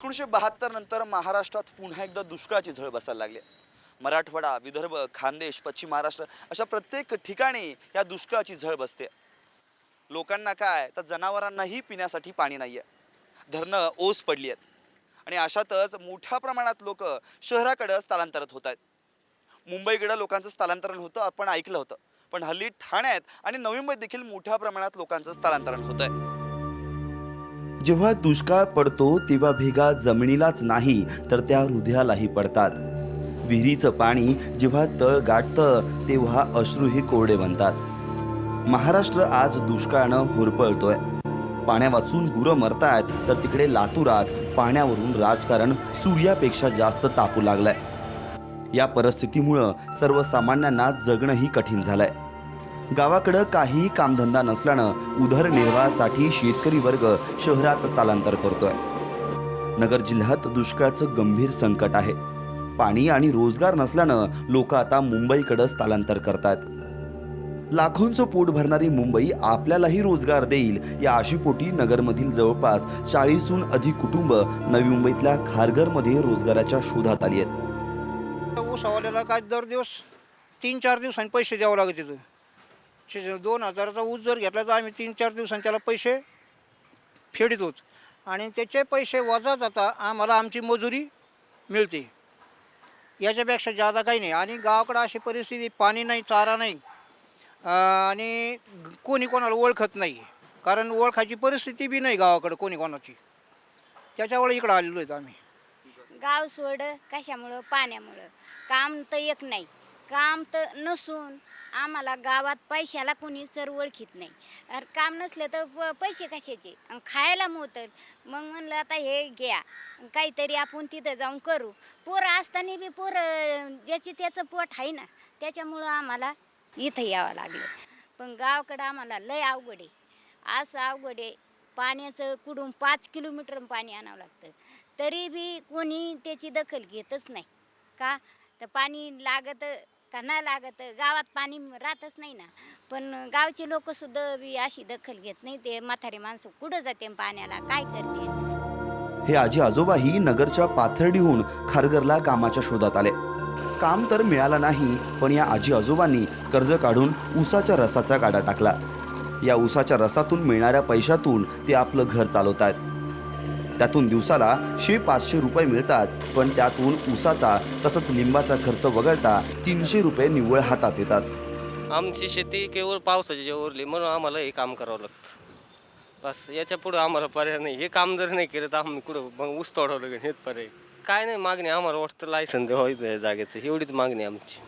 1972 नंतर महाराष्ट्रात पुन्हा एकदा दुष्काळाची झळ बसायला लागली. मराठवाडा, विदर्भ, खानदेश, पश्चिम महाराष्ट्र अशा प्रत्येक ठिकाणी या दुष्काळाची झळ बसते. लोकांना काय तर जनावरांनाही पिण्यासाठी पाणी नाहीये. धरणं ओस पडली आहेत आणि अशातच मोठ्या प्रमाणात लोक शहराकडे स्थलांतरित होत आहेत. मुंबईकडे लोकांचं स्थलांतरण होतं आपण ऐकलं होतं, पण हल्ली ठाण्यात आणि नवी मुंबईत देखील मोठ्या प्रमाणात लोकांचं स्थलांतरण होत आहे. जेव्हा दुष्काळ पडतो तेव्हा भेगा जमिनीलाच नाही तर त्या हृदयालाही पडतात. विहिरीचं पाणी जेव्हा तळ गाठतं तेव्हा अश्रूही कोरडे बनतात. महाराष्ट्र आज दुष्काळानं होरपळतोय. पाण्या वाचून गुरं मरतायत तर तिकडे लातूरात पाण्यावरून राजकारण सूर्यापेक्षा जास्त तापू लागलंय. या परिस्थितीमुळं सर्वसामान्यांना जगणंही कठीण झालंय. गावाकडं काहीही कामधंदा नसल्यानं उदरनिर्वाहासाठी शेतकरी वर्ग शहरात स्थलांतर करतोय. नगर जिल्ह्यात दुष्काळाचं गंभीर संकट आहे. पाणी आणि रोजगार नसल्यानं लोक आता मुंबईकडे स्थलांतर करतात. लाखोंचं पोट भरणारी मुंबई आपल्यालाही रोजगार देईल या आशेपोटी नगरमधील जवळपास 40हून अधिक कुटुंब नवी मुंबईतल्या खारघरमध्ये रोजगाराच्या शोधात आली आहेत. ऊसवाल्याला काय दर दिवस 3-4 दिवसांनी पैसे द्यावं लागत तिथं. 2000चा ऊस जर घेतला तर आम्ही 3-4 दिवसांनी त्याला पैसे फेडितोच आणि त्याचे पैसे वजा जाता आम्हाला आमची मजुरी मिळते. याच्यापेक्षा जादा काही नाही. आणि गावाकडं अशी परिस्थिती, पाणी नाही, चारा नाही आणि कोणी कोणाला ओळखत नाही. कारण ओळखायची परिस्थिती बी नाही गावाकडं कोणी कोणाची. त्याच्यामुळे इकडं आलेलो आहेत आम्ही. गाव सोड कशामुळं? पाण्यामुळं. काम तर एक नाही. काम तर नसून आम्हाला गावात पैशाला कोणी तर ओळखीत नाही. अरे काम नसलं तर पैसे कशाचे? आणि खायला मोतर. मग म्हणलं आता हे घ्या, काहीतरी आपण तिथं जाऊन करू. पोरं असताना बी पोरं ज्याची त्याचं पोट आहे ना, त्याच्यामुळं आम्हाला इथं यावं लागलं. पण गावाकडं आम्हाला लय अवघड आहे. असं अवघड आहे, पाण्याचं कुठून 5 किलोमीटर पाणी आणावं लागतं. तरी बी कोणी त्याची दखल घेतच नाही. का तर पाणी लागत का नाही लागत, गावात पाणी राहतच नाही ना. पण गावचे लोकसुद्धा बी अशी दखल घेत नाही. ते म्हातारी माणसं कुठं जाते पाण्याला, काय करते? हे आजी आजोबाही नगरच्या पाथर्डीहून खारघरला कामाच्या शोधात आले. काम तर मिळालं नाही, पण या आजी आजोबांनी कर्ज काढून ऊसाच्या रसाचा गाडा टाकला. या ऊसाच्या रसातून मिळणाऱ्या पैशातून ते आपलं घर चालवतात. त्यातून दिवसाला 100-500 रुपये मिळतात, पण त्यातून ऊसाचा तसंच लिंबाचा खर्च वगळता 300 रुपये निव्वळ हातात येतात. आमची शेती केवळ पावसाच्या जेवरली, म्हणून आम्हाला हे काम करावं लागतं. बस याच्या पुढे आम्हाला पर्याय नाही. हे काम जर नाही केलं तर आम्ही कुठं मग ऊस तोडावं लागेल, हेच पर्याय. काय नाही मागणी, आम्हाला वाटतं लायसन द्यावं जागेचं, एवढीच मागणी आमची.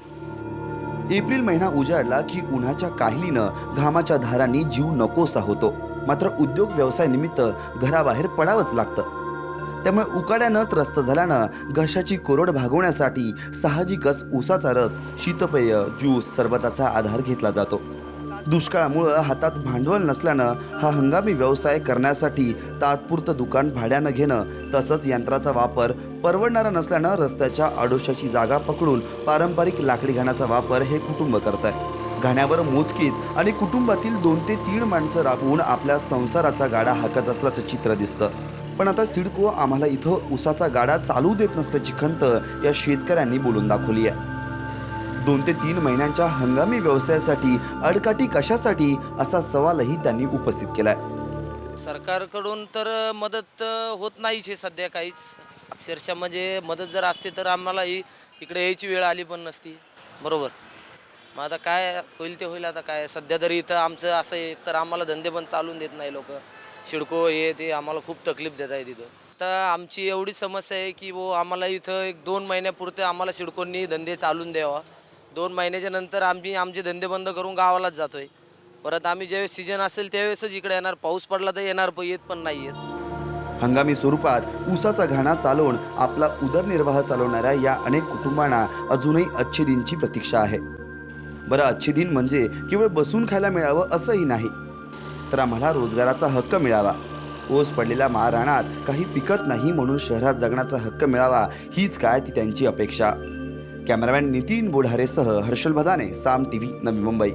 एप्रिल महिना उजाडला की उन्हाच्या काहिलीनं घामाच्या धारांनी जीव नकोसा होतो. मात्र उद्योग व्यवसाय निमित्त घराबाहेर पडावंच लागतं. त्यामुळे उकाड्यानं त्रस्त झाल्यानं घशाची कोरड भागवण्यासाठी साहजिकच ऊसाचा रस, शीतपेय, ज्यूस, सरबताचा आधार घेतला जातो. दुष्काळामुळं हातात भांडवल नसल्यानं हा हंगामी व्यवसाय करण्यासाठी तात्पुरतं दुकान भाड्यानं घेणं तसंच यंत्राचा वापर परवडणारा नसल्यानं रस्त्याच्या आडोशाची जागा पकडून पारंपरिक लाकडी घाण्याचा वापर हे कुटुंब करत आहे. घाण्यावर मोजकीच आणि कुटुंबातील 2 ते 3 माणसं राबवून आपल्या संसाराचा गाडा हाकत असल्याचं चित्र दिसतं. पण आता सिडको आम्हाला इथं ऊसाचा गाडा चालू देत नसल्याची खंत या शेतकऱ्यांनी बोलून दाखवली आहे. 2 ते 3 महिन्यांच्या हंगामी व्यवसायासाठी अडकाठी कशासाठी असा सवालही त्यांनी उपस्थित केलाय. सरकारकडून तर मदत होत नाहीच आहे सध्या काहीच. अक्षरशः म्हणजे मदत जर असते तर आम्हाला इकडे यायची वेळ आली पण नसती. बरोबर. मग आता काय होईल ते होईल. आता काय सध्या तरी इथं आमचं असं आहे, तर आम्हाला धंदे पण चालून देत नाही लोक. शिडको हे ते आम्हाला खूप तकलीफ देत आहे तिथं. आता आमची एवढी समस्या आहे की आम्हाला इथं 1-2 महिन्यापुरते आम्हाला शिडकोंनी धंदे चालून द्यावा. 2 महिन्याच्या नंतर आम्ही आमचे धंदे बंद करून गावालाच जातोय. परत आम्ही ज्यावेळेस सीजन असेल त्यावेळेसच इकडे येणार. पाऊस पडला तर येणार, पण येत पण नाही येत. हंगामी स्वरूपात ऊसाचा घाणा चालवून आपला उदरनिर्वाह चालवणाऱ्या या अनेक कुटुंबांना अजूनही अच्छे दिनची प्रतीक्षा आहे. बरं, अच्छे दिन म्हणजे केवळ बसून खायला मिळावं असंही नाही, तर आम्हाला रोजगाराचा हक्क मिळावा. ओस पडलेल्या महाराणात काही पिकत नाही म्हणून शहरात जगण्याचा हक्क मिळावा, हीच काय ती त्यांची अपेक्षा. कॅमेरामॅन नितीन बोढारेसह हर्षल भदाने, साम टीव्ही, नवी मुंबई.